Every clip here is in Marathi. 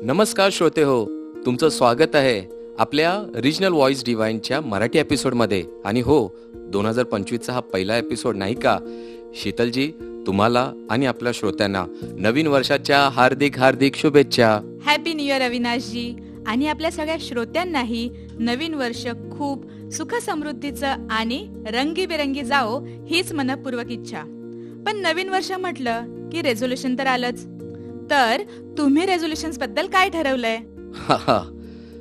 नमस्कार श्रोते हो, तुमचं स्वागत आहे आपल्या रिजनल व्हॉइस डिवाइनच्या मराठी एपिसोडमध्ये. आणि हो, 2025चा हा पहिला एपिसोड नाही का? शीतलजी, तुम्हाला आणि आपल्या श्रोत्यांना नवीन वर्षाच्या हार्दिक हार्दिक शुभेच्छा. Happy new year Avinashji. आणि आपल्या सगळ्या श्रोत्यांनाही नवीन वर्ष खूप सुख समृद्धीचं आणि रंगीबेरंगी जाओ हीच मनपूर्वक इच्छा. पण नवीन वर्ष म्हटलं की रेझोल्युशन तर आलंच. तर तुम्ही रेझोल्युशन्स बद्दल काय ठरवलंय?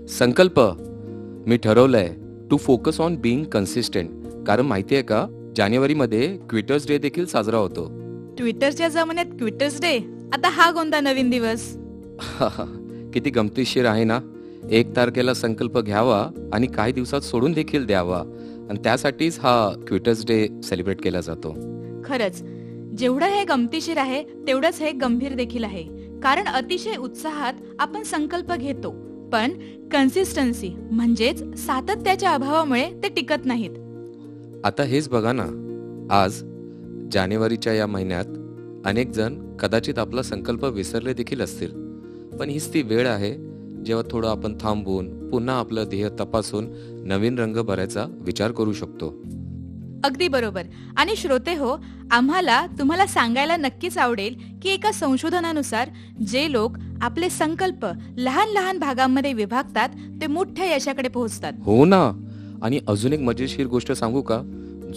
संकल्प मी ठरवलंय to focus on being consistent. कारण माहितीये का, जानेवारीमध्ये क्विटर्स डे देखील साजरा होतो. ट्विटरच्या जमान्यात क्विटर्स डे, आता हा कोणता नवीन दिवस? किती गमतीशीर आहे ना. 1 तारखेला संकल्प घ्यावा आणि काही दिवसात सोडून देखील द्यावा, आणि त्यासाठीच हा क्विटर्स डे सेलिब्रेट केला जातो. खरंच, जेवढं हे गमतीशीर आहे तेवढंच हे गंभीर देखील आहे. कारण अतिशय उत्साहात आपण संकल्प घेतो, पण कन्सिस्टन्सी म्हणजेच सातत्याच्या अभावामुळे ते टिकत नाहीत. आता हेच बघा ना, आज जानेवारीच्या या महिन्यात अनेक जण कदाचित आपला संकल्प विसरले देखील असतील. पण हीच ती वेळ आहे जेव्हा थोडं आपण थांबून पुन्हा आपलं ध्येय तपासून नवीन रंग भरायचा विचार करू शकतो. अगदी बरोबर. आणि श्रोते हो, आम्हाला तुम्हाला सांगायला नक्कीच आवडेल की एका संशोधनानुसार जे लोक आपले संकल्प लहान लहान भागांमध्ये विभागतात ते मोठ्या यशाकडे पोहोचतात. हो ना. आणि अजून एक मजेशीर गोष्ट सांगू का?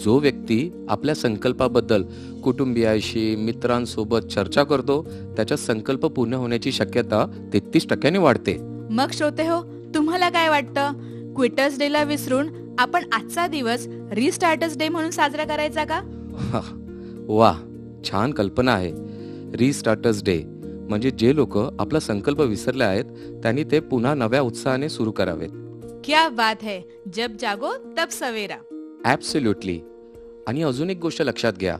जो व्यक्ती आपल्या संकल्पाबद्दल कुटुंबियाशी, मित्रांसोबत चर्चा करतो, त्याचा संकल्प पूर्ण होण्याची शक्यता 33% वाढते. मग श्रोते हो, तुम्हाला काय वाटतं? क्विटर्स डे ला विसरून आपण आजचा दिवस रिस्टार्टर्स डे म्हणून साजरा करायचा का? वा, छान कल्पना आहे. रिस्टार्टर्स डे म्हणजे जे लोक आपला संकल्प विसरले आहेत त्यांनी ते पुन्हा नव्या उत्साहाने सुरू करावेत. क्या बात है, जब जागो तब सवेरा. ॲब्सोल्युटली. आणि अजून एक गोष्ट लक्षात घ्या,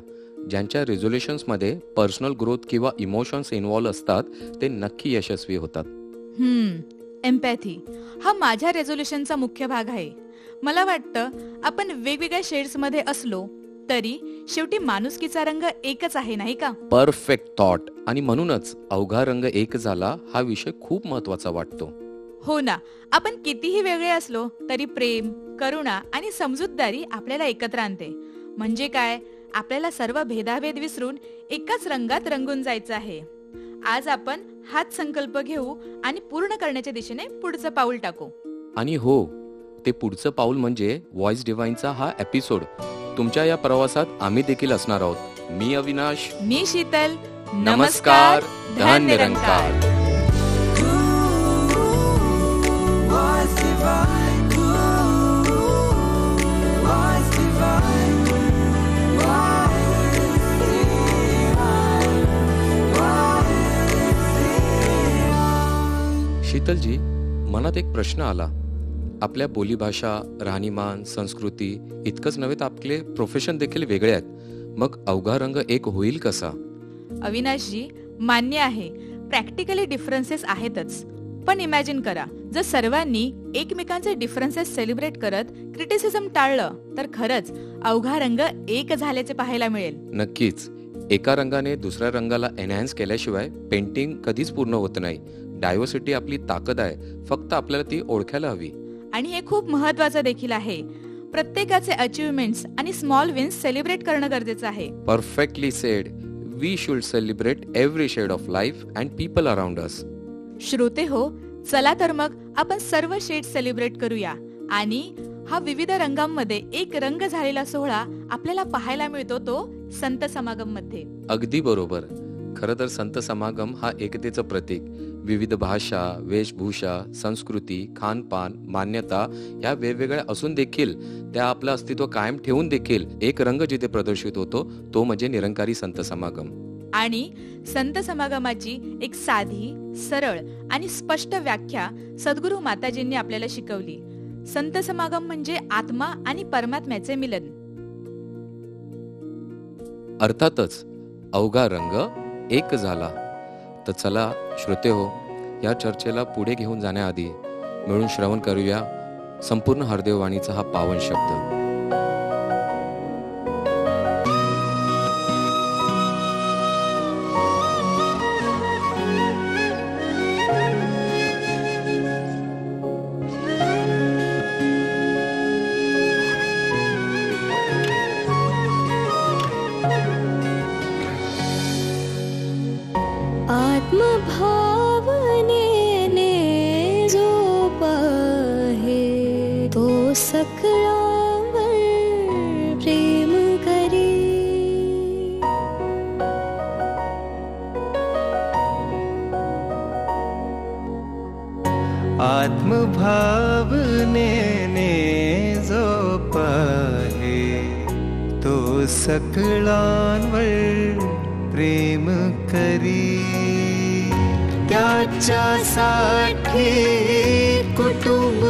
ज्यांच्या रेझोल्युशन्स मध्ये पर्सनल ग्रोथ किंवा इमोशन्स इन्व्हॉल्व असतात ते नक्की यशस्वी होतात. एम्पॅथी हा माझ्या रेझोल्युशनचा मुख्य भाग आहे. मला वाटतं आपण वेगवेगळ्या शेड्स मध्ये असलो तरी शेवटी माणुसकीचा रंग एकच आहे, नाही का? Perfect thought. आणि म्हणूनच अवघा रंग एक झाला हा विषय खूप महत्वाचा वाटतो. हो ना. आपण कितीही वेगळे असलो तरी प्रेम, करुणा आणि समजूतदारी आपल्याला एकत्र आणते. म्हणजे काय, आपल्याला सर्व भेदाभेद विसरून एकाच रंगात रंगून जायचं आहे. आज आपण हाच संकल्प घेऊ आणि पूर्ण करण्याच्या दिशेने पुढचं पाऊल टाकू. आणि हो, ते पुढचं पाऊल म्हणजे व्हॉइस डिवाइनचा हा एपिसोड. तुमच्या या प्रवासात आम्ही देखील असणार आहोत. मी अविनाश. मी शीतल. नमस्कार. धन निरंकार. शीतलजी, मनात एक प्रश्न आला. आपल्या बोलीभाषा, राहणीमान, संस्कृती इतकंच नव्हे तर आपले प्रोफेशन देखील वेगळे आहेत. मग अवघा रंग एक होईल कसा? अविनाशजी, मान्य आहे, प्रॅक्टिकली डिफरन्सेस आहेतच. पण इमॅजिन करा, जर सर्वांनी एकमेकांचे डिफरन्सेस सेलिब्रेट करत क्रिटिसिझम टाळलं तर खरंच अवघा रंग एक झाल्याचे पाहायला मिळेल. नक्कीच. एका रंगाने दुसऱ्या रंगाला एनहॅन्स केल्याशिवाय पेंटिंग कधीच पूर्ण होत नाही. डायव्हर्सिटी आपली ताकद आहे, फक्त आपल्याला ती ओळखायला हवी. आणि हे खूप महत्वाचं देखील आहे. प्रत्येकाचे अचीवमेंट्स आणि स्मॉल विन्स सेलिब्रेट करणं गरजेचं आहे. Perfectly said. We should celebrate every shade of life and people around us. श्रोते हो, चला तर मग आपण सर्व शेड सेलिब्रेट करूया आणि हा विविध रंगांमध्ये एक रंग झालेला सोहळा आपल्याला पाहायला मिळतो तो संत समागम मध्ये. अगदी बरोबर. खरं तर संत समागम हा एकतेचं प्रतीक. विविध भाषा, वेशभूषा, संस्कृती, खानपान, मान्यता या वेगवेगळ्या असून देखील त्या आपलं अस्तित्व कायम ठेवून देखील एक रंग जिथे प्रदर्शित होतो तो म्हणजे निरंकारी संत समागम. आणि संत समागमाची एक साधी, सरळ आणि स्पष्ट व्याख्या सद्गुरू माताजींनी आपल्याला शिकवली. संत समागम म्हणजे आत्मा आणि परमात्म्याचे मिलन. अर्थातच अवघा रंग एक झाला. तर चला श्रोते हो, या चर्चेला पुढे घेऊन जाण्याआधी मिळून श्रवण करूया संपूर्ण हरदेववाणीचा हा पावन शब्द. आत्मभावनेने जो पाहे तो सकळावर प्रेम करी. आत्मभावनेने जो पाहे तो सकळांवर प्रेम करी. त्याच्यासाठी कुटुंब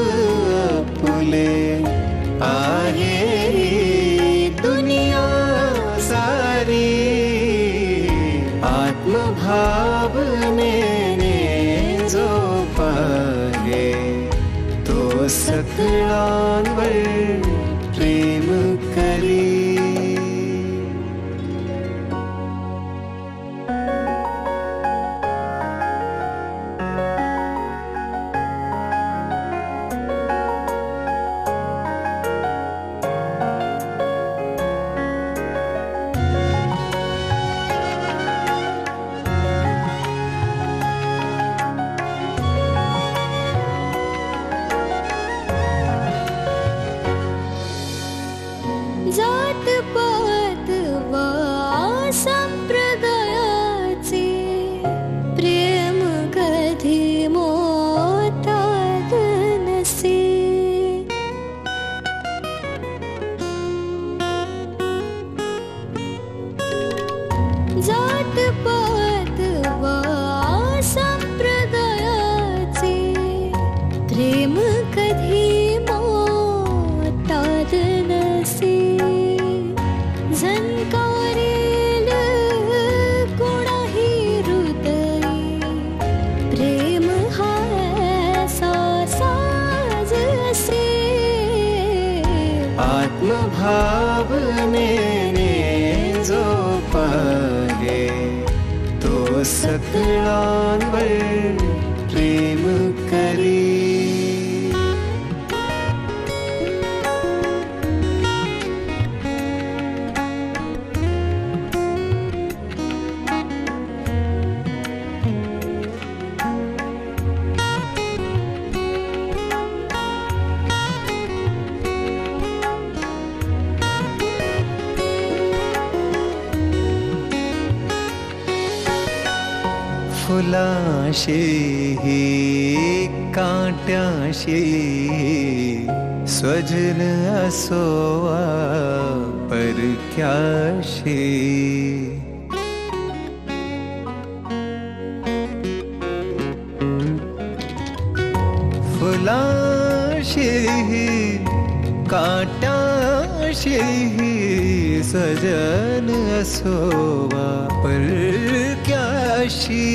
आपुले आहे दुनिया सारी. आत्मभावनेने जो पाहे तो सकळांवर प्रेम करी. जात पात वा संप्रदायाचे प्रेम कधी मोतात नसे. जात पात वा संप्रदायाचे प्रेम कधी मोतात नसे. झंकारेल कोणाही हृदयी प्रेम हा साज असे. आत्मभावनेने जो पाहे तो सकळांवर प्रेम करी. फुलाशी काट्याशी स्वजन असोवा परक्याशी. फुलाशी काट्याशी स्वजन असोवा परक्याशी.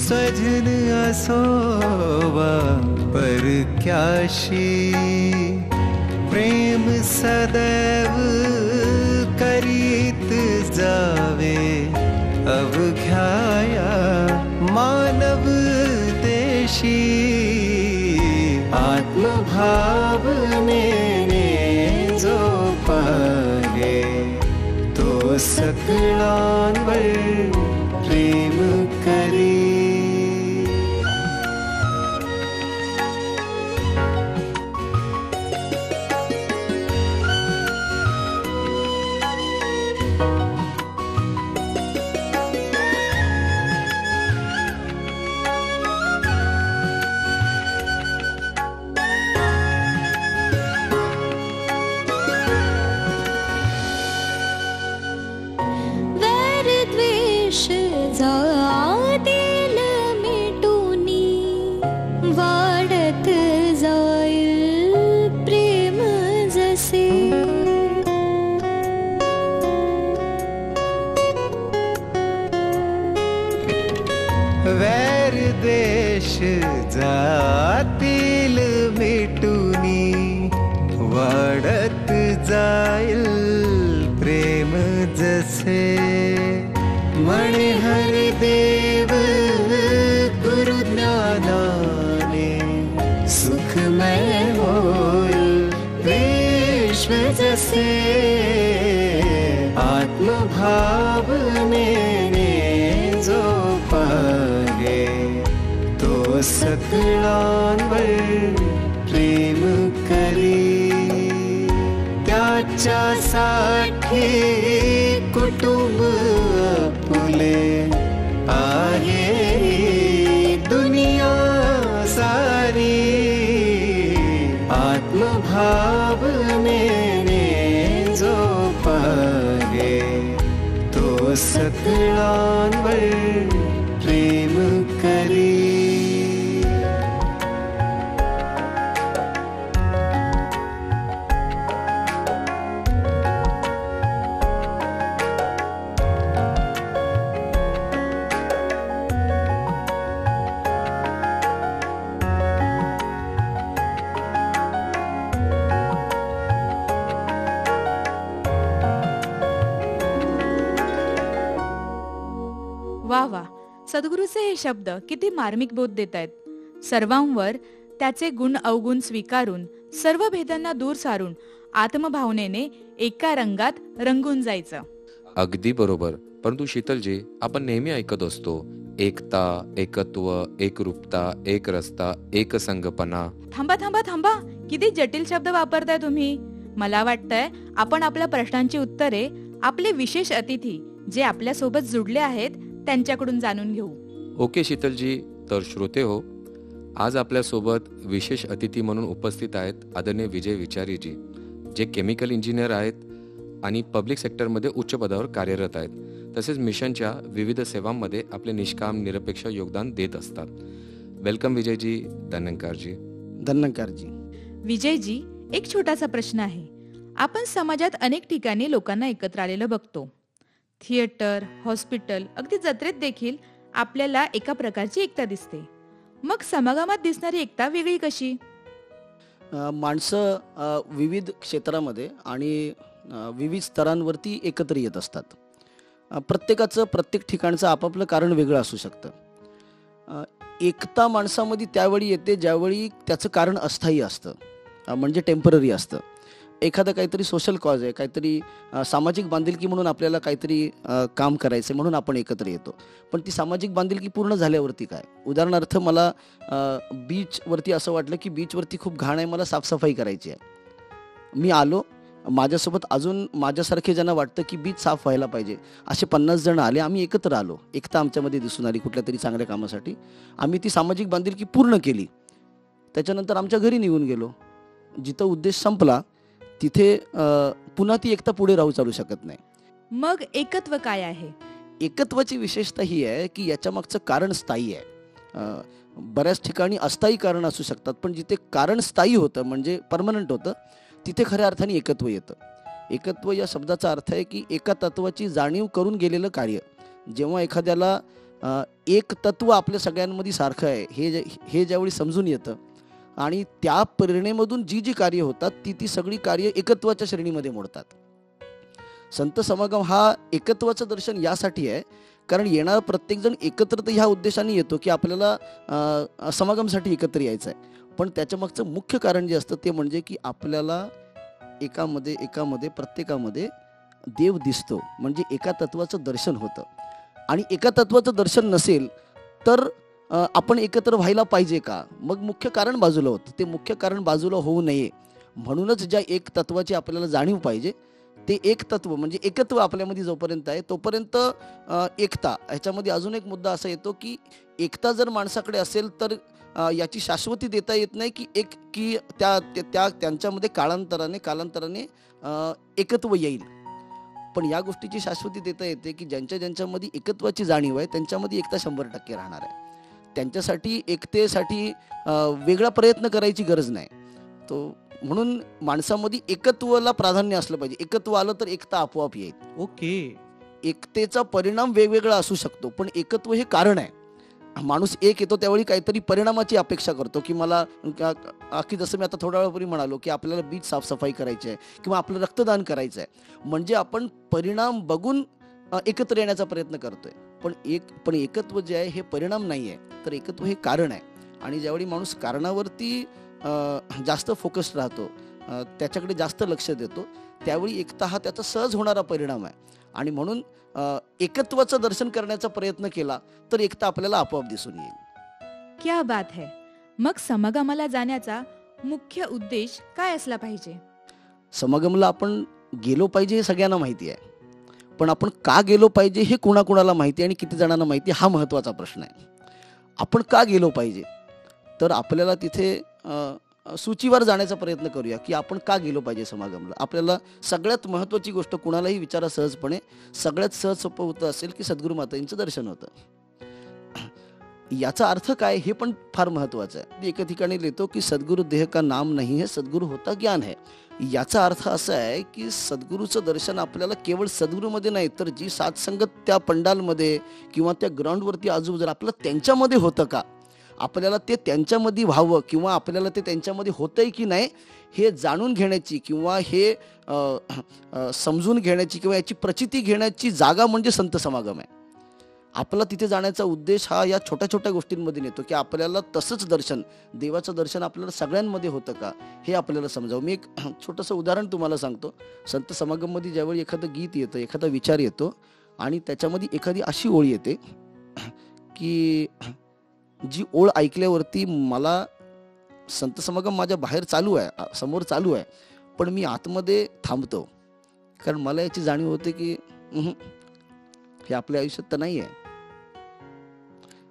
स्वजन असोवा परक्याशी. प्रेम सदैव करीत जावे अवघ्या मानव देशी. आत्मभावनेने जो पाहे तो सकळांवर प्रेम करी. जातील मिटूनी वाढत जाईल प्रेम जसे. वैर देश जातील मिटूनी वाढत जाईल प्रेम जसे. म्हणे हरिदेव गुरुज्ञानाने सुखमय होईल विश्व जसे. आत्मभावनेने जो सकळांवर प्रेम करी, त्याच्यासाठी कुटुंब आपुले आहे दुनिया सारी, आत्मभावनेने जो पाहे तो सकळांवर प्रेम करी. वा वा, सद्गुरूचे हे शब्द किती मार्मिक बोध देत आहेत. सर्वांवर त्याचे गुण अवगुण स्वीकारून, सर्व भेदांना दूर सारून आत्मभावनेने एका रंगात रंगून जायचं. अगदी बरोबर. परंतु शीतलजी, आपण नेहमी ऐकत असतो एकता, एकत्व, एकरूपता, एक रस्ता, एक संगपना. थांबा थांबा थांबा, किती जटिल शब्द वापरताय तुम्ही. मला वाटतंय आपण आपल्या प्रश्नांची उत्तरे आपले विशेष अतिथी जे आपल्या सोबत जुडले आहेत त्यांच्याकडून जाणून घेऊ. ओके शीतलजी. तर श्रोते हो, आज आपल्यासोबत विशेष अतिथी म्हणून उपस्थित आहेत आदरणीय विजय विचारीजी, जे केमिकल इंजिनियर आहेत आणि पब्लिक सेक्टरमध्ये उच्च पदावर कार्यरत आहेत. तसेच मिशनच्या विविध सेवांमध्ये आपले निष्काम निरपेक्ष योगदान देत असतात. वेलकम विजयजी. धन्यकारजी. धन्यकारजी. विजयजी, एक छोटासा प्रश्न आहे. आपण समाजात अनेक ठिकाणी लोकांना एकत्र आलेलं बघतो. थिएटर, हॉस्पिटल, अगदी जत्रेत देखील आपल्याला एका प्रकारची एकता दिसते. मग समागमात दिसणारी एकता वेगळी कशी? माणसं विविध क्षेत्रामध्ये आणि विविध स्तरांवरती एकत्र येत असतात. प्रत्येकाचं प्रत्येक ठिकाणचं आपापलं कारण वेगळं असू शकतं. एकता माणसामध्ये त्यावेळी येते ज्यावेळी त्याचं कारण अस्थायी असतं, म्हणजे टेम्पररी असतं. एखादं काहीतरी सोशल कॉज आहे, काहीतरी सामाजिक बांधिलकी म्हणून आपल्याला काहीतरी काम करायचं म्हणून आपण एकत्र येतो. पण ती सामाजिक बांधिलकी पूर्ण झाल्यावरती काय? उदाहरणार्थ मला बीचवरती असं वाटलं की बीचवरती खूप घाण आहे, मला साफसफाई करायची आहे. मी आलो, माझ्यासोबत अजून माझ्यासारखे ज्यांना वाटतं की बीच साफ व्हायला पाहिजे असे 50 जण आले. आम्ही एकत्र आलो, एकता आमच्यामध्ये दिसून आली कुठल्या तरी चांगल्या कामासाठी. आम्ही ती सामाजिक बांधिलकी पूर्ण केली. त्याच्यानंतर आमच्या घरी निघून गेलो. जिथं उद्देश संपला तिथे पुन्हा ती एकता पुढे राहू चालू शकत नाही. मग एकत्व काय आहे? एकत्वाची विशेषता ही आहे की याच्या मागचं कारण स्थायी आहे. बऱ्याच ठिकाणी अस्थायी कारण असू शकतात, पण जिथे कारण स्थायी होतं म्हणजे परमनंट होतं तिथे खऱ्या अर्थाने एकत्व येतं. एकत्व या शब्दाचा अर्थ आहे की एका तत्वाची जाणीव करून गेलेलं कार्य. जेव्हा एखाद्याला एक तत्व आपल्या सगळ्यांमध्ये सारखं आहे हे ज्यावेळी समजून येतं आणि त्या प्रेरणेमधून जी जी कार्य होतात ती सगळी कार्य एकत्वाच्या श्रेणीमध्ये मोडतात. संत समागम हा एकत्वाचं दर्शन यासाठी आहे कारण येणारा प्रत्येकजण एकत्र तर ह्या उद्देशाने येतो की आपल्याला समागमसाठी एकत्र यायचं आहे. पण त्याच्या मागचं मुख्य कारण जे असतं ते म्हणजे की आपल्याला एकामध्ये प्रत्येकामध्ये देव दिसतो, म्हणजे एका तत्वाचं दर्शन होतं. आणि एका तत्वाचं दर्शन नसेल तर आपण एकत्र व्हायला पाहिजे का? मग मुख्य कारण बाजूला होतं. ते मुख्य कारण बाजूला होऊ नये म्हणूनच ज्या एक तत्वाची आपल्याला जाणीव पाहिजे ते एक तत्व म्हणजे एकत्व आपल्यामध्ये जोपर्यंत आहे तोपर्यंत एकता. ह्याच्यामध्ये अजून एक मुद्दा असा येतो की एकता जर माणसाकडे असेल तर याची शाश्वती देता येत नाही की त्यांच्यामध्ये कालांतराने एकत्व येईल. पण या गोष्टीची शाश्वती देता येते की ज्यांच्यामध्ये एकत्वाची जाणीव आहे त्यांच्यामध्ये एकता 100% राहणार आहे. त्यांच्यासाठी एकतेसाठी वेगळा प्रयत्न करायची गरज नाही. तो म्हणून माणसामध्ये एकत्वाला प्राधान्य असलं पाहिजे. एकत्व आलं तर एकता आपोआप येईल. ओके. एकतेचा परिणाम वेगवेगळा असू शकतो पण एकत्व हे कारण आहे. माणूस एक येतो त्यावेळी काहीतरी परिणामाची अपेक्षा करतो की मला की जसं मी आता थोड्या वेळापूर्वी म्हणालो की आपल्याला बीच साफसफाई करायची आहे किंवा आपलं रक्तदान करायचं आहे, म्हणजे आपण परिणाम बघून एकत्र येण्याचा प्रयत्न करतोय. पण एकत्व जे आहे हे परिणाम नाही आहे, तर एकत्व हे कारण आहे. आणि ज्यावेळी माणूस कारणावरती जास्त फोकस्ड राहतो, त्याच्याकडे जास्त लक्ष देतो, त्यावेळी एकता हा त्याचा सहज होणारा परिणाम आहे. आणि म्हणून एकत्वाचं दर्शन करण्याचा प्रयत्न केला तर एकता आपल्याला आपोआप दिसून येईल. क्या बात है. मग समागमाला जाण्याचा मुख्य उद्देश काय असला पाहिजे? समागमला आपण गेलो पाहिजे हे सगळ्यांना माहिती आहे, पण आपण का गेलो पाहिजे हे कुणाकुणाला माहिती आहे आणि किती जणांना माहिती आहे हा महत्त्वाचा प्रश्न आहे. आपण का गेलो पाहिजे, तर आपल्याला तिथे सूचीवर जाण्याचा प्रयत्न करूया की आपण का गेलो पाहिजे समागमला. आपल्याला सगळ्यात महत्त्वाची गोष्ट कुणालाही विचारा सहजपणे, सगळ्यात सहज सोपं होतं असेल की सद्गुरू मातांचं दर्शन होतं. याचा अर्थ काय हे पण फार महत्त्वाचं आहे. एका ठिकाणी लिहितो की सद्गुरू देह का नाम नाही है, सद्गुरू होता ज्ञान है. याचा अर्थ असा आहे की सद्गुरूचं दर्शन आपल्याला केवळ सद्गुरूमध्ये नाही, तर जी साथसंगत त्या पंडालमध्ये किंवा त्या ग्राउंडवरती आजूबाजूला आपल्याला त्यांच्यामध्ये होतं का, आपल्याला ते त्यांच्यामध्ये व्हावं किंवा आपल्याला ते त्यांच्यामध्ये होतंय की नाही हे जाणून घेण्याची किंवा हे समजून घेण्याची किंवा याची प्रचिती घेण्याची जागा म्हणजे संत समागम आहे. आपला तिथे जाण्याचा उद्देश हा या छोट्या छोट्या गोष्टींमध्ये येतो की आपल्याला तसंच दर्शन, देवाचं दर्शन आपल्याला सगळ्यांमध्ये होतं का हे आपल्याला समजावं. मी एक छोटंसं उदाहरण तुम्हाला सांगतो. संत समागममध्ये ज्यावेळी एखादं गीत येतं, एखादा विचार येतो आणि त्याच्यामध्ये एखादी अशी ओळ येते की जी ओळ ऐकल्यावरती मला संत समागम माझ्या बाहेर चालू आहे, समोर चालू आहे, पण मी आतमध्ये थांबतो, कारण मला याची जाणीव होते की हे आपल्या आयुष्यात तर नाही आहे.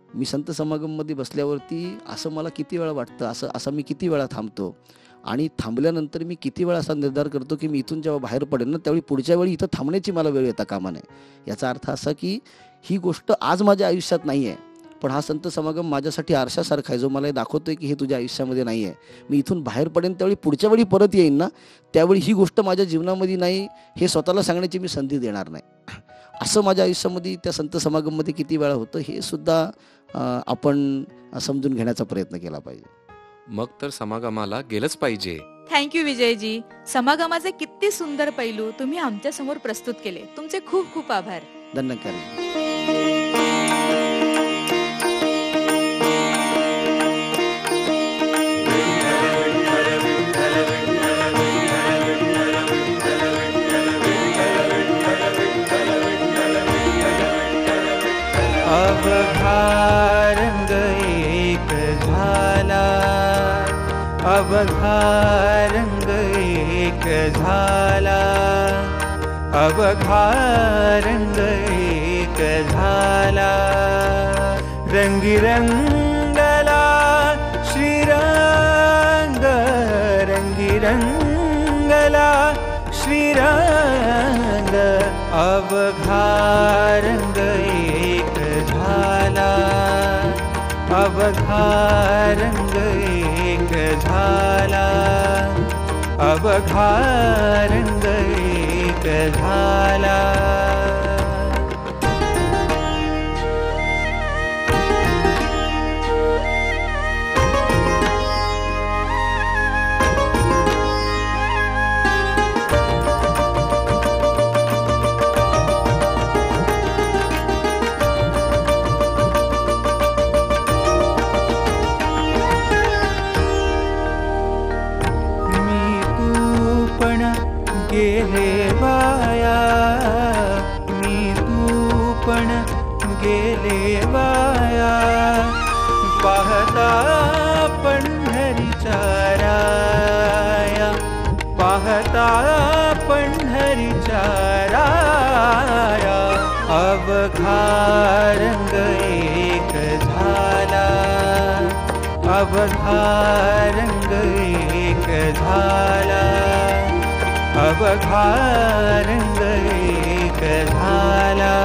मी संत समागममध्ये बसल्यावरती असं मला किती वेळा वाटतं, असं मी किती वेळा थांबतो आणि थांबल्यानंतर मी किती वेळा असा निर्धार करतो की मी इथून जेव्हा बाहेर पडेल ना त्यावेळी पुढच्या वेळी इथं थांबण्याची मला वेळ येता कामा नये. याचा अर्थ असा की ही गोष्ट आज माझ्या आयुष्यात नाही आहे, पण हा संत समागम माझ्यासाठी आरशासारखा आहे जो मला दाखवतोय की हे तुझ्या आयुष्यामध्ये नाही आहे. मी इथून बाहेर पडेन त्यावेळी पुढच्या वेळी परत येईन ना, त्यावेळी ही गोष्ट माझ्या जीवनामध्ये नाही हे स्वतःला सांगण्याची मी संधी देणार नाही. असं माझ्या आयुष्यामध्ये त्या संत समागममध्ये किती वेळा होतं हे सुद्धा आपण समजून घेण्याचा प्रयत्न केला पाहिजे. मग तर समागमाला गेलंच पाहिजे. थँक्यू विजयजी. समागमाचे किती सुंदर पैलू तुम्ही आमच्या समोर प्रस्तुत केले. तुमचे खूप खूप आभार. धन्यवाद. अवघा रंग एक झाला, अवघा रंग एक झाला, अवघा रंग एक झाला. रंगीरंगला श्रीरंग, रंगीरंगला श्रीरंग. अवघा रंग एक झाला, अवघा रंग एक झाला, अवघा रंग एक झाला. गेले वाया, मी तू पण गेले वाया. पाहता पंढरीच्या राया, पाहता पंढरीच्या राया. अवघा रंग एक झाला, अवघा रंग एक झाला, अवघा रंग एक झाला.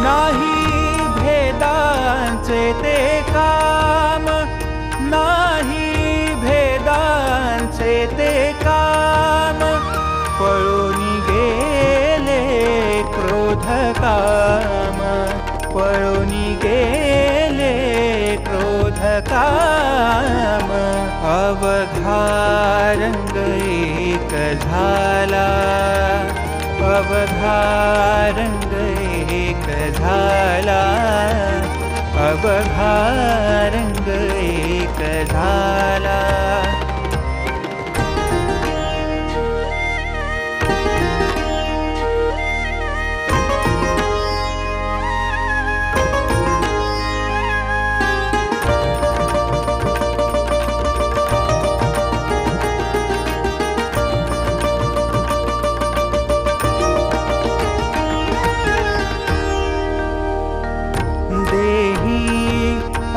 नाही भेदांचे ते काम, नाही भेदांचे ते काम. पळून गेले क्रोध काम, पळून गेले क्रोध काम. अवघा रंग एक झाला, अवघा रंग एक झाला, अवघा रंग एक झाला.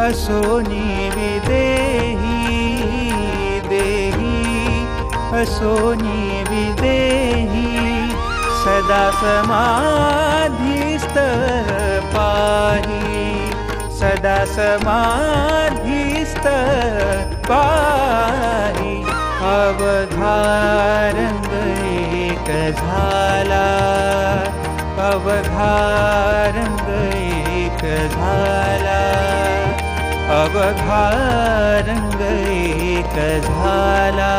असोनी विदेही, देही असोनी विदेही, सदा समाधिस्थ पाही, सदा समाधिस्थ पाही. अवघा रंग एक झाला, अवघा रंग एक झाला, अवघा रंग एक झाला.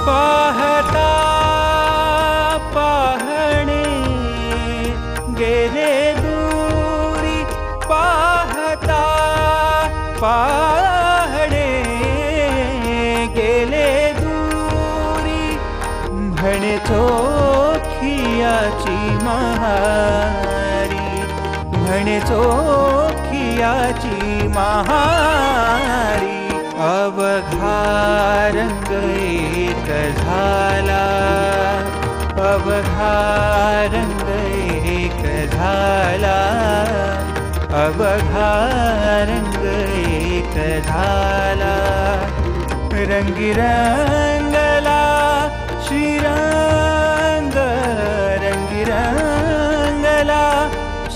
पाहता पाहणे गेले दूरी, पाहता पाहणे गेले दूरी, म्हणे चोखियाची महारी, म्हणे चोखियाची महारी. अवघा रंग एक झाला, अवघा रंग एक झाला, अवघा रंग एक झाला. रंगीरंगला श्रीरंग, रंगीरंगला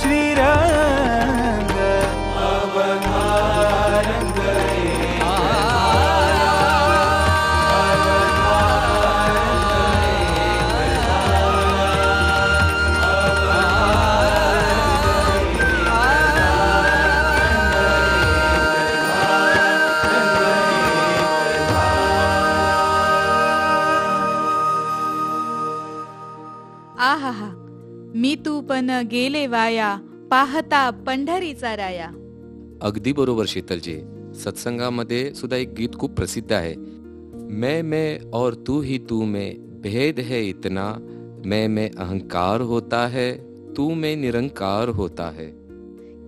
श्रीरंग, अवघा रंग आहाहा, मी तू पण गेले वाया, पाहता पंढरीचा राया. अगदी बरोबर शीतलजी. सत्संगामध्ये सुद्धा एक गीत खूप प्रसिद्ध आहे. मैं और तू ही तू में भेद है इतना, मैं अहंकार होता है, तू में निरंकार होता है.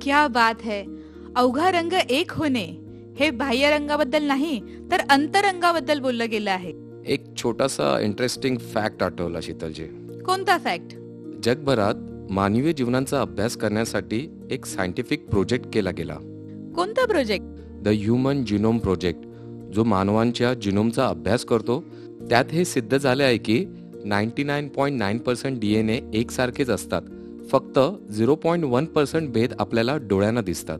क्या बात है. अवघा रंग एक होणे हे बाह्य रंगाबद्दल नाही तर अंतरंगाबद्दल बोललं गेलं आहे. एक छोटासा इंटरेस्टिंग फॅक्ट आठवला शीतलजी. कोणता फॅक्ट? जगभरात मानवी जीवनाचा अभ्यास करण्यासाठी एक सायंटिफिक प्रोजेक्ट केला गेला. कोणता project? The human genome project, जो मानवांच्या जिनोमचा अभ्यास करतो. त्यात हे सिद्ध झाले आहे की 99.9% DNA एकसारखेच असतात. फक्त 0.1% भेद आपल्याला डोळ्यांना दिसतात.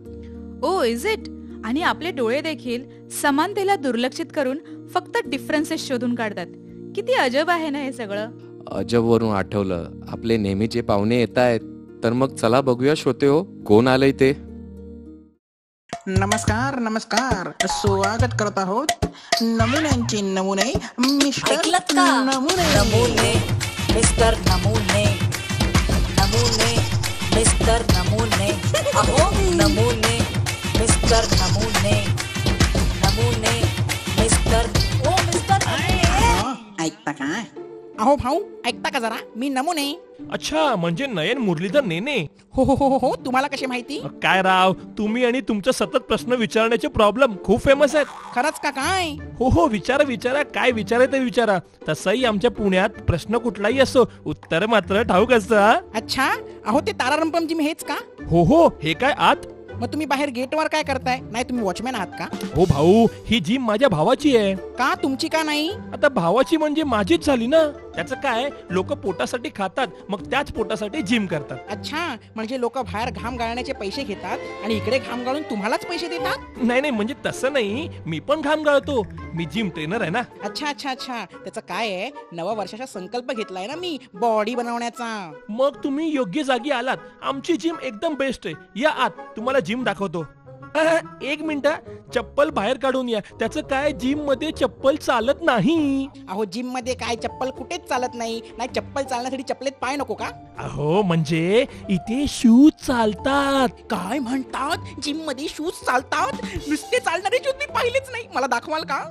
Oh is it? आणि आपले डोळे देखील समानतेला दुर्लक्षित करून फक्त डिफरन्सेस शोधून काढतात. किती अजब आहे ना हे सगळं. अजबवरून आठवलं, आपले नेहमीचे पाहुणे येत आहेत. तर मग चला बघूया श्रोते हो, कोण आलंय ते. नमस्कार नमस्कार, स्वागत करत आहोत नमुन्यांचे नमुने मिस्टर ऐकलत का? नमुने. नमुने मिस्टर नमुने, नमुने मिस्टर नमुने, अहो नमुने मिस्टर नमुने, नमुने मिस्टर ओ मिस्टर ऐकता का? अहो भाऊ ऐकता का जरा, मी नमुने. अच्छा, म्हणजे नयन मुरलीधर नेने. हो हो हो हो, तुम्हाला कशी माहिती? काय राव, तुम्ही आणि तुमचं सतत प्रश्न विचारण्याचे प्रॉब्लेम खूप फेमस आहेत. खरंच का काय? हो हो, विचारा विचारा, काय विचारायचं ते विचारा. तसंही आमच्या पुण्यात प्रश्न कुठलाही असो, उत्तर मात्र ठाऊक असतं. अच्छा, अहो ते तारारंपम जी हेच का? हो हो, हे काय आत? मग तुम्ही बाहेर गेटवर काय करताय? नाही तुम्ही वॉचमॅन आहात का? हो भाऊ, ही जिम माझ्या भावाची आहे. का तुमची का नाही? आता भावाची म्हणजे माझीच झाली ना. त्याचं काय, लोक पोटासाठी खातात, मग त्याच पोटासाठी जिम करतात. अच्छा, म्हणजे लोक बाहेर घाम गाळण्याचे पैसे घेतात आणि इकडे घाम गाळून तुम्हालाच पैसे देतात? नाही नाही, म्हणजे तसं नाही, मी पण घाम गाळतो, मी जिम ट्रेनर आहे ना. अच्छा अच्छा अच्छा, त्याचं काय आहे, नवा वर्षाचा संकल्प घेतलाय ना मी बॉडी बनवण्याचा. मग तुम्ही योग्य जागी आलात. आमची जिम एकदम बेस्ट आहे. या आत, तुम्हाला जिम दाखवतो. एक मिनिट, चप्पल बाहेर काढून या. त्याचं काय, जिम मध्ये चप्पल चालत नाही. अहो जिम मध्ये काय चप्पल कुठेच चालत नाही. नाही चप्पल चालण्यासाठी चप्पलेत पाय नको का? अहो म्हणजे इथे शूज चालतात. काय म्हणतात, जिम मध्ये शूज चालतात? नुसते चालणारे शूज मी पाहिलेच नाही, मला दाखवाल का?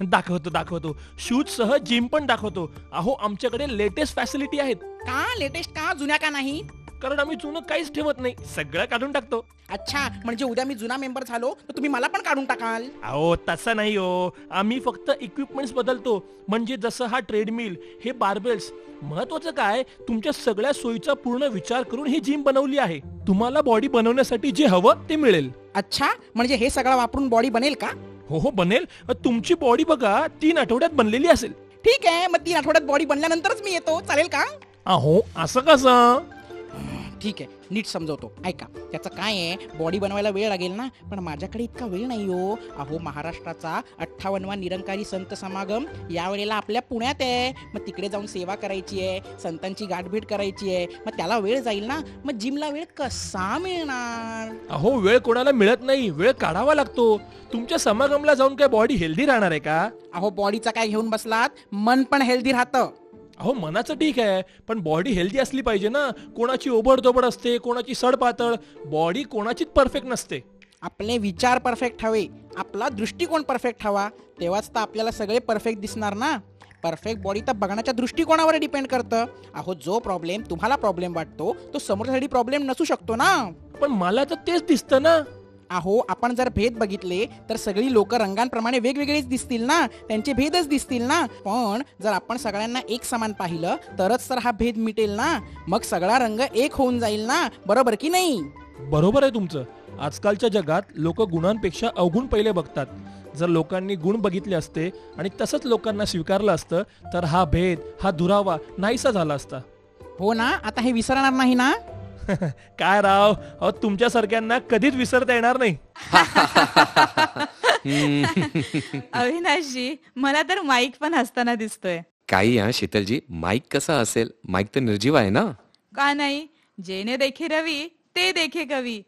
दाखवतो. शूज सह जिम पण दाखवतो. अहो आमच्याकडे लेटेस्ट फॅसिलिटी आहेत. का लेटेस्ट, का जुन्या का नाही? कारण आम्ही जुनं काहीच ठेवत नाही, सगळं काढून टाकतो. अच्छा, म्हणजे उद्या मी जुना मेंबर झालो तर तुम्ही मला पण काढून टाकाल? अहो तसं नाही हो, आम्ही फक्त इक्विपमेंट्स बदलतो. म्हणजे जसं हा ट्रेडमिल, हे बारबेल्स. महत्वाचं काय, तुमच्या सगळ्या सोयीचा पूर्ण विचार करून ही जिम बनवली आहे. तुम्हाला बॉडी बनवण्यासाठी जे हवं ते मिळेल. अच्छा, म्हणजे हे सगळं वापरून बॉडी बनेल का? हो बनेल. तुमची बॉडी बघा 3 आठवड्यात बनलेली असेल. ठीक आहे, मग 3 आठवड्यात बॉडी बनल्यानंतरच मी येतो, चालेल का? अहो असं कसं? ठीक आहे, नीट समजवतो, ऐका. त्याचं काय आहे, बॉडी बनवायला वेळ लागेल ना, पण माझ्याकडे इतका वेळ नाही हो. अहो महाराष्ट्राचा 58वा निरंकारी संत समागम यावेळेला आपल्या पुण्यात आहे. मग तिकडे जाऊन सेवा करायची आहे, संतांची गाठभेट करायची आहे, मग त्याला वेळ जाईल ना. मग जिमला वेळ कसा मिळणार? अहो वेळ कोणाला मिळत नाही, वेळ काढावा लागतो. तुमच्या समागमला जाऊन काय बॉडी हेल्दी राहणार आहे का? अहो बॉडीचा काय घेऊन बसलात, मन पण हेल्दी राहतं. अहो मनाचं ठीक आहे, पण बॉडी हेल्दी असली पाहिजे ना. कोणाची ओबडधोबड असते, कोणाची सडपातळ. बॉडी कोणाचीच परफेक्ट नसते. आपले विचार परफेक्ट हवे, आपला दृष्टिकोन परफेक्ट हवा, तेव्हाच तर आपल्याला सगळे परफेक्ट दिसणार ना. परफेक्ट बॉडी तर बघण्याच्या दृष्टिकोनावर डिपेंड करतं. अहो जो प्रॉब्लेम तुम्हाला प्रॉब्लेम वाटतो तो समोरच्यासाठी प्रॉब्लेम नसू शकतो ना. पण मला तर तेच दिसतं ना. अहो आपण जर भेद बघितले तर सगळी लोक रंगांप्रमाणे वेगवेगळेच दिसतील ना, त्यांचे भेदच दिसतील ना. पण जर आपण सगळ्यांना एक समान पाहिलं तरच तर हा भेद मिटेल ना. मग सगळा रंग एक होऊन जाईल ना, बरोबर की नाही? बरोबर आहे तुमचं. आजकालच्या जगात लोक गुणांपेक्षा अवगुण पहिले बघतात. जर लोकांनी गुण बघितले असते आणि तसंच लोकांना स्वीकारलं असतं तर हा भेद, हा दुरावा नाहीसा झाला असता. हो ना, आता हे विसरणार नाही ना? काय राव, अहो तुमच्यासारख्यांना कधीच विसरता येणार नाही. अविनाशजी, मला तर माईक पण हसताना दिसतोय. काही शीतलजी, माईक कसा असेल? माईक तर निर्जीव आहे ना. का नाही, जेने देखे रवी ते देखे कवी.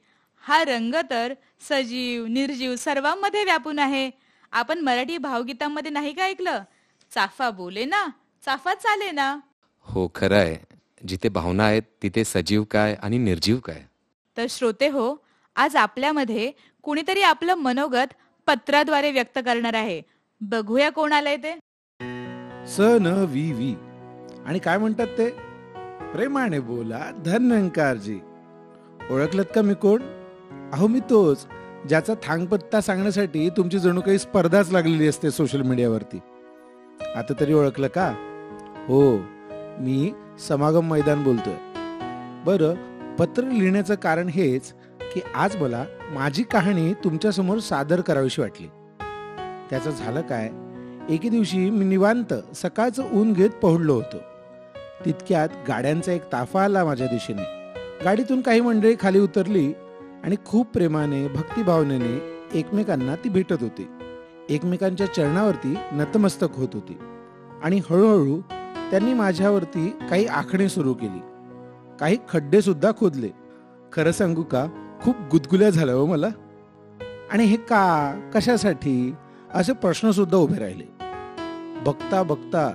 हा रंग तर सजीव निर्जीव सर्वांमध्ये व्यापून आहे. आपण मराठी भावगीतांमध्ये नाही का ऐकलं, चाफा बोले ना चाफा चाले ना. हो खरं आहे. जिथे भावना आहेत तिथे सजीव काय आणि निर्जीव काय. तर श्रोते हो, आज आपल्यामध्ये कुणीतरी आपलं मनोगत पत्राद्वारे व्यक्त करणार आहे. बघूया कोण आलंय ते. सन वी वी आणि काय म्हणतात ते, प्रेमाने बोला धन्यंकारजी. ओळखलत का मी कोण? अहो मी तोच ज्याचा थांगपत्ता सांगण्यासाठी तुमची जणू काही स्पर्धाच लागलेली असते सोशल मीडियावरती. आता तरी ओळखलं का? हो, मी समागम मैदान बोलतोय. बरं, पत्र लिहिण्याचं कारण हेच की आज मला माझी कहाणी तुमच्या समोर सादर करावीशी वाटली. त्याचं झालं काय, एके दिवशी मी निवांत सकाळचं ऊन घेत पहुडलो होतो. तितक्यात गाड्यांचा एक ताफा आला माझ्या दिशेने. गाडीतून काही मंडळी खाली उतरली आणि खूप प्रेमाने भक्तिभावनेने एकमेकांना ती भेटत होती. एकमेकांच्या चरणावरती नतमस्तक होत होती आणि हळूहळू त्यांनी माझ्यावरती काही आखणी सुरू केली. काही खड्डे सुद्धा खोदले. खरं सांगू का, खूप गुदगुल्या झाल्या हो मला. आणि हे का, कशासाठी असे प्रश्न सुद्धा उभे राहिले. बघता बघता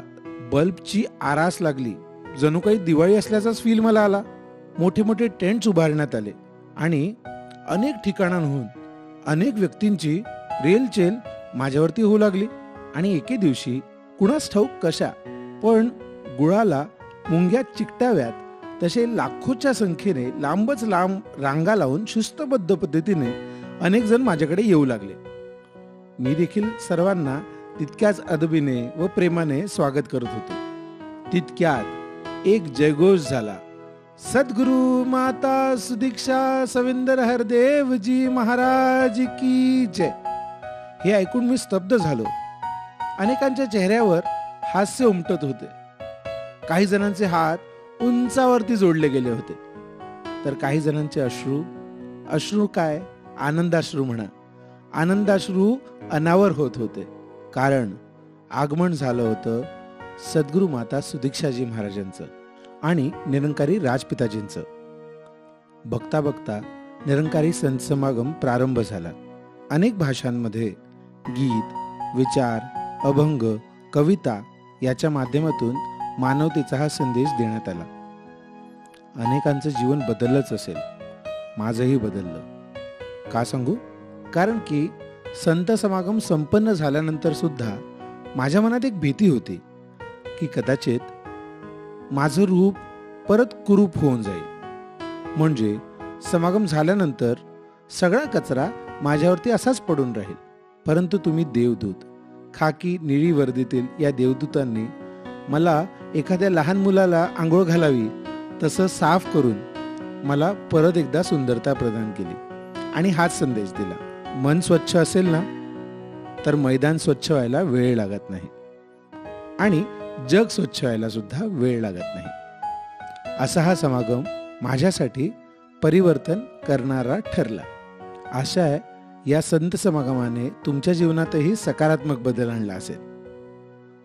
बल्बची आरास लागली. जणू काही दिवाळी असल्याचाच फील मला आला. मोठे मोठे टेंट्स उभारण्यात आले आणि अनेक ठिकाणांहून अनेक व्यक्तींची रेलचेल माझ्यावरती होऊ लागली. आणि एके दिवशी कुणास ठाऊक कशा, पण गुळाला मुंग्या चिकटाव्यात तसे लाखोच्या संख्येने लांबच लांब रांगा लावून शिस्तबद्ध पद्धतीने अनेक जण माझ्याकडे येऊ लागले. मी देखील सर्वांना तितक्याच अदबीने व प्रेमाने स्वागत करत होतो. तितक्यात एक जयघोष झाला, सद्गुरु माता सुदीक्षा सविंदर हरदेवजी महाराज की जय. हे ऐकून मी स्तब्ध झालो. अनेकांच्या चेहऱ्यावर हास्य उमटत होते. काही जणांचे हात उंचावरती जोडले गेले होते, तर काही जणांचे अश्रू काय, आनंदाश्रू म्हणा, आनंदाश्रू अनावर होत होते. कारण आगमन झालं होतं सद्गुरू माता सुदीक्षाजी महाराजांचं आणि निरंकारी राजपिताजींचं. बघता बघता निरंकारी संत समागम प्रारंभ झाला. अनेक भाषांमध्ये गीत, विचार, अभंग, कविता याच्या माध्यमातून मानवतेचा हा संदेश देण्यात आला. अनेकांचं जीवन बदललंच असेल, माझंही बदललं. का सांगू? कारण की संत समागम संपन्न झाल्यानंतर सुद्धा माझ्या मनात एक भीती होती की कदाचित माझं रूप परत कुरूप होऊन जाईल. म्हणजे समागम झाल्यानंतर सगळा कचरा माझ्यावरती असाच पडून राहील. परंतु तुम्ही देवदूत, खाकी निळी वर्दीतील या देवदूतांनी मला एखाद्या लहान मुलाला आंघोळ घालावी तसं साफ करून मला परत एकदा सुंदरता प्रदान केली आणि हाच संदेश दिला. मन स्वच्छ असेल ना तर मैदान स्वच्छ व्हायला वेळ लागत नाही आणि जग स्वच्छ व्हायला सुद्धा वेळ लागत नाही. असा हा समागम माझ्यासाठी परिवर्तन करणारा ठरला. आशा आहे या संत समागमाने तुमच्या जीवनातही सकारात्मक बदल आणला असेल.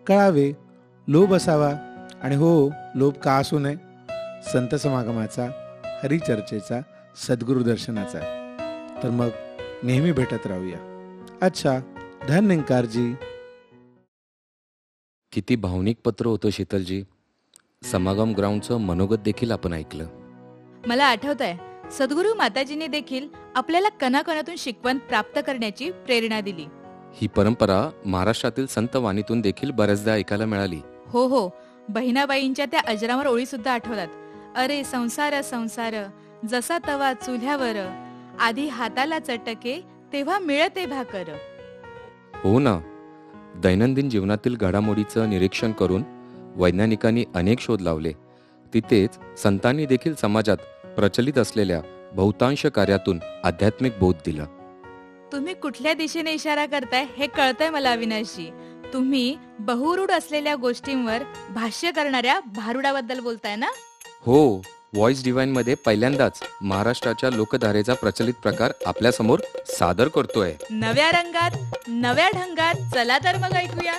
कळावे, लोभ असावा आणि हो, लोभ का असू नये, संत समागमाचा, हरिचर्चेचा, सद्गुरु दर्शनाचा. तर मग नेहमी भेटत राहूया. अच्छा, धन्यंकारजी. किती भावनिक पत्र होतं शीतलजी. समागम ग्राउंडचं मनोगत देखील आपण ऐकलं. मला आठवतंय, सद्गुरू माताजीने देखील आपल्याला कणाकणातून शिकवण प्राप्त करण्याची प्रेरणा दिली. ही परंपरा महाराष्ट्रातील संत वाणीतून देखील बऱ्याचदा ऐकायला मिळाली. हो, बहिणाबाईंच्या त्या अजरामर ओळी सुद्धा आठवतात. अरे संसार संसार, जसा तवा चुल्यावर, आधी हाताला चटके तेव्हा मिळते भाकर. हो ना. दैनंदिन जीवनातील घडामोडीचं निरीक्षण करून वैज्ञानिकांनी अनेक शोध लावले. तिथेच संतांनी देखील समाजात प्रचलित असलेल्या बहुतांश कार्यातून आध्यात्मिक बोध दिला. तुम्ही कुठल्या दिशेने इशारा करताय हे कळतंय मला अविनाशजी. तुम्ही बहुरूढ असलेल्या गोष्टींवर भाष्य करणाऱ्या भारुडाबद्दल बोलताय ना? हो, व्हॉइस डिवाइन मध्ये पहिल्यांदाच महाराष्ट्राच्या लोकधारेचा प्रचलित प्रकार आपल्या समोर सादर करतोय. नव्या रंगात, नव्या ढंगात. चला तर मग ऐकूया.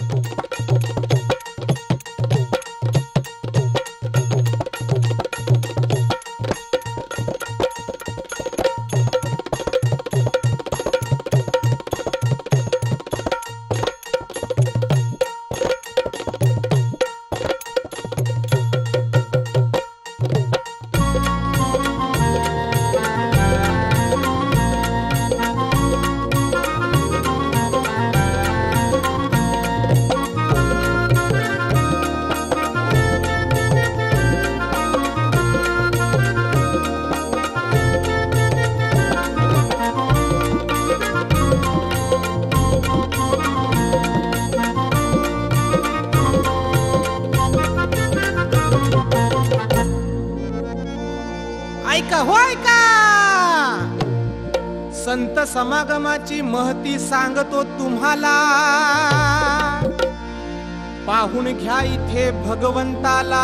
संत समागमाची महती सांगतो तुम्हाला. पाहून घ्या इथे भगवंताला,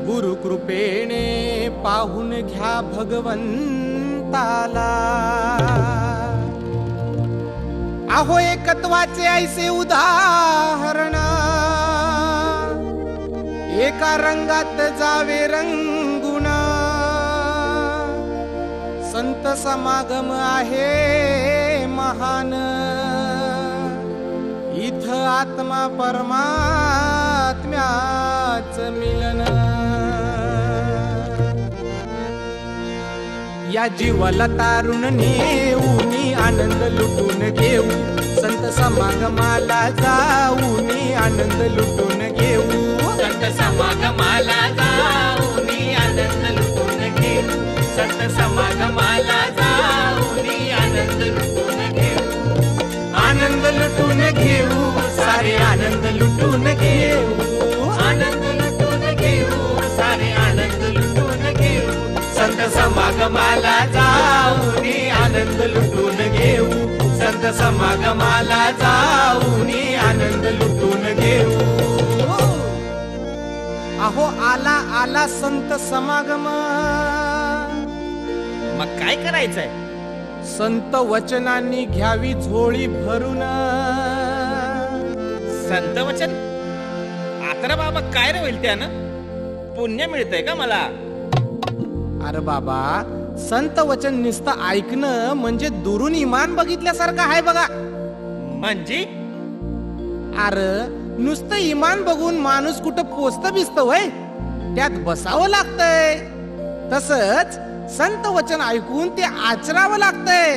गुरुकृपेने पाहून घ्या भगवंताला. अहो एकत्वाचे ऐसे उदाहरण, एका रंगात जावे रंगुण. संत समागम आहे महान, इथं आत्मा परमात्म्याच मिलन. या जीवाला तारून नेऊनी आनंद लुटून घेऊ, संत समागमाला जाऊनी आनंद लुटून घेऊ. संत समागमाला जाऊनी आनंद लुटून घेऊ, संत समागमाला जाऊनी आनंद लुटून घेऊ. आनंद लुटून घेऊ, सारे आनंद लुटून घेऊ. आनंद लुटून घेऊ, सारे आनंद लुटून घेऊ. संत समागमाला जाऊनी आनंद लुटून घेऊ, संत समागमाला जाऊनी आनंद लुटून घेऊ. अहो आला आला संत समागम. मग काय करायचंय? संत वचनांनी घ्यावी झोळी भरून. संत वचन? आता रे बाबा काय रे होईल त्यानं? पुण्य मिळतंय का मला? अरे बाबा, संत वचन नुसतं ऐकणं म्हणजे दुरून इमान बघितल्यासारखं आहे बघा. म्हणजे? अरे नुसतं इमान बघून माणूस कुठं पोचत बिसत वय, त्यात बसावं लागतंय. तसंच संत वचन ऐकून ते आचरावं लागतंय,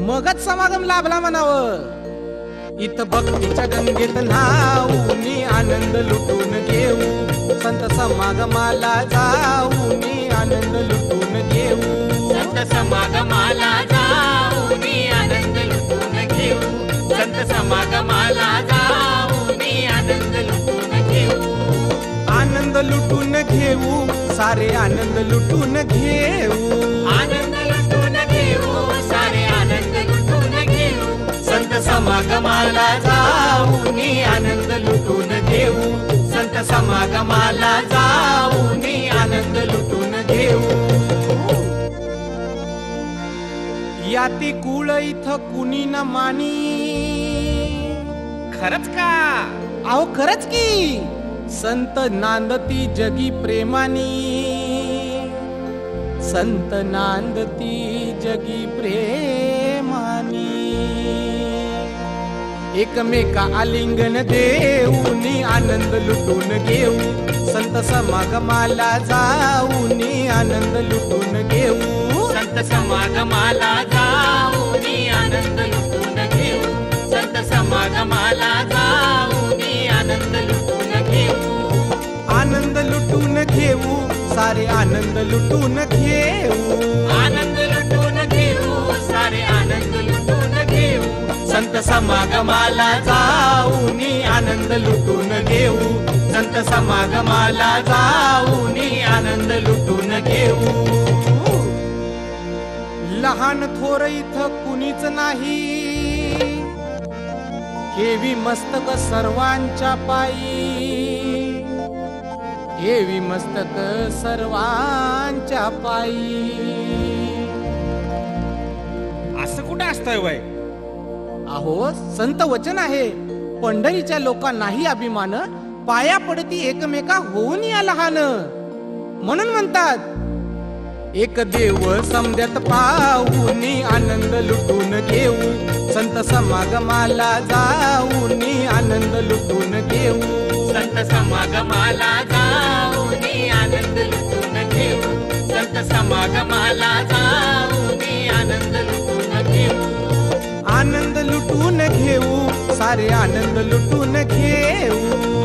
मगच समागम लाभला म्हणावं. इथं भक्तीच्या गंगेत न्हाऊनी आनंद लुटून घेऊ, संत समागमाला जाऊनी आनंद लुटून घेऊ. संत समागमाला जाऊनी आनंद लुटून घेऊ, संत समागमाला जाऊनी आनंद लुटून घेऊ. आनंद लुटून घेऊ, सारे आनंद लुटून घेऊ. आनंद लुटून घेऊ, सारे आनंद लुटून घेऊ. संत समागमाला जाऊनी आनंद लुटून घेऊ, संत समागमाला जाऊनी आनंद लुटून घेऊ. याती कुळ इथं कुणी न मानी. खरंच का? अहो खरंच की. संत नांदती जगी प्रेमानी, संत नांदती जगी प्रेमानी. एकमेका आलिंगन देऊनी आनंद लुटून घेऊ, संत समागमाला जाऊनी आनंद लुटून घेऊ. संत समागमाला जाऊनी आनंद लुटून घेऊ, संत समागमाला जाऊनी आनंद लुटून घेऊ. आनंद लुटून घेऊ, सारे आनंद लुटून घेऊ. आनंद लुटून घेऊ, सारे आनंद लुटून घेऊ. संत समागमाला जाऊनी आनंद लुटून घेऊ, संत समागमाला जाऊनी आनंद लुटून घेऊ. लहान थोर इथं कुणीच नाही, हेवी मस्तक सर्वांच्या पायी. हेवी मस्तक सर्वांच्या पायी. असं कुठं असतंय वय? अहो संत वचन आहे, पंढरीच्या लोकांनाही अभिमान, पाया पडती एकमेका होऊन या लहान. म्हणून म्हणतात एक देव समद्यात पाहूनी आनंद लुटून घेऊ, संत समागमाला जाऊनी आनंद लुटून घेऊ. संत समागमाला जाऊनी आनंद लुटून घेऊ, संत समागमाला जाऊनी आनंद लुटून घेऊ. आनंद लुटून घेऊ, सारे आनंद लुटून घेऊ.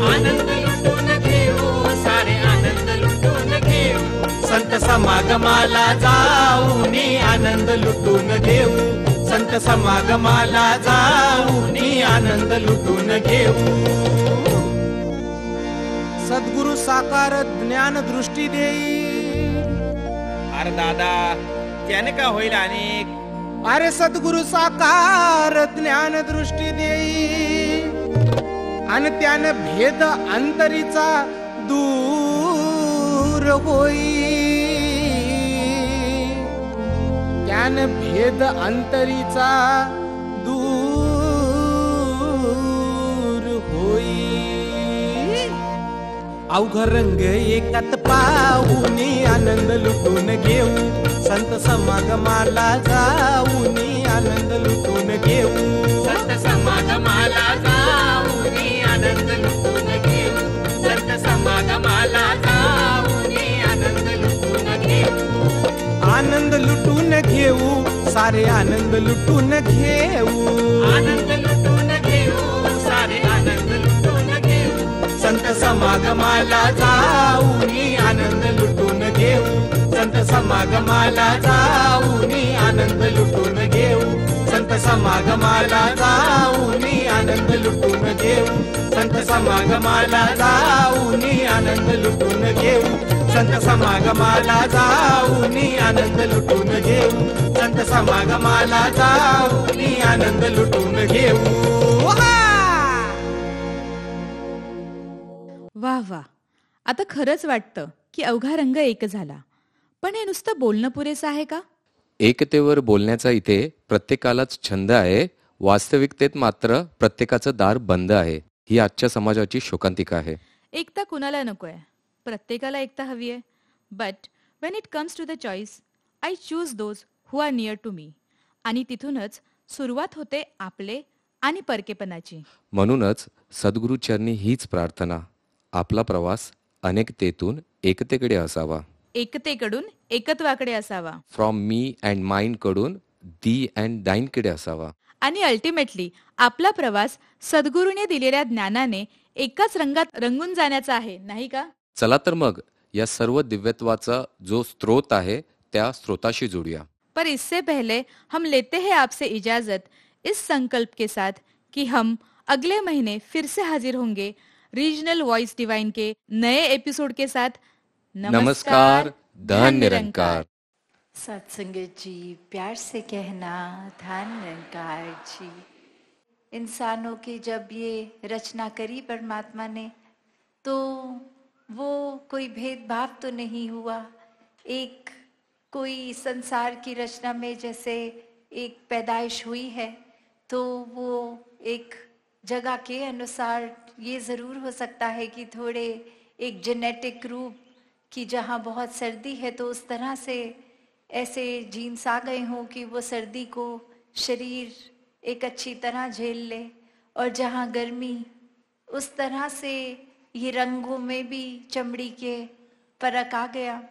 आनंद लुटून घेऊ, सारे आनंद लुटून घेऊ. संत समागमाला जाऊनी आनंद लुटून घेऊ, संत समागमाला जाऊनी आनंद लुटून घेऊ. सद्गुरु साकार ज्ञान दृष्टी देई. अरे दादा त्याने का होईल अनेक? अरे सद्गुरु साकार ज्ञान दृष्टी देई, आणि त्याने भेद अंतरीचा दूर होई. त्याने भेद अंतरीचा दूर होई. अवघ रंग एकात पाहूनी आनंद लुटून घेऊ, संत समागमाला जाऊनी आनंद लुटून घेऊ. संत समागमाला जाऊनी आनंद लुटून घेऊ, संत समागमाला जाऊनी आनंद लुटून घेऊ. आनंद लुटून घेऊ, सारे आनंद लुटून घेऊ. आनंद लुटून घेऊ, सारे आनंद लुटून घेऊ. संत समागमाला जाऊनी आनंद लुटून घेऊ, संत समागमाला जाऊनी आनंद लुटून घेऊ. संत समागमाला जाऊनी आनंद लुटून घेऊ, संत समागमाला जाऊनी आनंद लुटून घेऊ. संत समागमाला जाऊनी आनंद लुटून घेऊ, संत समागमाला जाऊनी आनंद लुटून घेऊ. वाह वाह, आता खरंच वाटतं की अवघा रंग एक झाला, पण हे नुसतं बोलणं पुरेसं आहे का? एकतेवर बोलण्याचा इथे प्रत्येकालाच छंद आहे. वास्तविकतेत मात्र प्रत्येकाचं दार बंद आहे. ही आजच्या समाजाची शोकांतिका आहे. एकता कुणाला नकोय, प्रत्येकाला एकता हवी आहे. But when it comes to the choice, I choose those who are near to me. आणि तिथूनच सुरुवात होते आपले आणि परकेपणाची. म्हणूनच सद्गुरूचरणी हीच प्रार्थना, आपला प्रवास अनेकतेतून एकतेकडे असावा. एकतेकडून एकत्वाकडे असावा. फ्रॉम मी अँड माइंड कडून दी अँड दाईनकडे असावा. आणि अल्टिमेटली आपला प्रवास सद्गुरूने दिलेल्या ज्ञानाने एकाच रंगात रंगून जाण्याचा आहे, नाही का? चला तर मग या सर्व दिव्यत्वाचा जो स्रोत आहे त्या स्रोताशी जोडूया. पर इससे पहले हम लेते हैं आपसे इजाजत इस संकल्प के साथ कि हम अगले महीने फिर से हाजिर होंगे रीजनल वॉइस डिवाइन के नए एपिसोड के साथ. नमस्कार, धन निरंकार. सत्संगत जी, प्यार से कहना धन निरंकार जी. इंसानों की जब ये रचना करी परमात्मा ने, तो वो कोई भेदभाव तो नहीं हुआ. एक कोई संसार की रचना में जैसे एक पैदाइश हुई है, तो वो एक जगह के अनुसार ये ज़रूर हो सकता है कि थोड़े एक जेनेटिक रूप कि जहाँ बहुत सर्दी है तो उस तरह से ऐसे जीन्स आ गए हों कि वो सर्दी को शरीर एक अच्छी तरह झेल ले, और जहाँ गर्मी उस तरह से ये रंगों में भी चमड़ी के फर्क आ गया,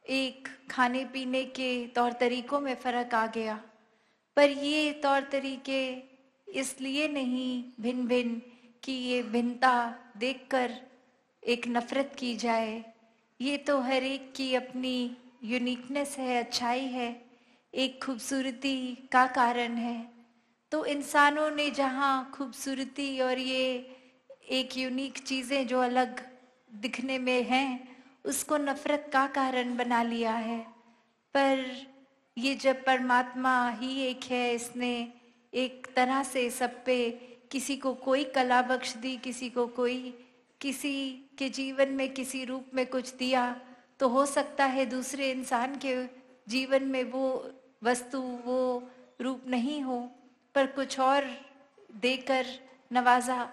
एक खाने पीने के तौर तरीकों में फ़र्क आ गया. पर ये तौर तरीके इसलिए नहीं भिन्न भिन्न कि ये भिन्नता देखकर एक नफ़रत की जाए. ये तो हर एक की अपनी यूनिकनेस है, अच्छाई है, एक खूबसूरती का कारण है. तो इंसानों ने जहाँ खूबसूरती और ये एक यूनिक चीज़ें जो अलग दिखने में हैं, उसको नफ़रत का कारण बना लिया है. पर ये जब परमात्मा ही एक है, इसने एक तरह से सब पे किसी को कोई कला बख्श दी, किसी को कोई किसी के जीवन में किसी रूप में कुछ दिया, तो हो सकता है दूसरे इंसान के जीवन में वो वस्तु वो रूप नहीं हो, पर कुछ और देकर नवाजा.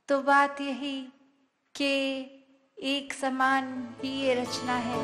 तो बात यही कि एक समान ही ये रचना है.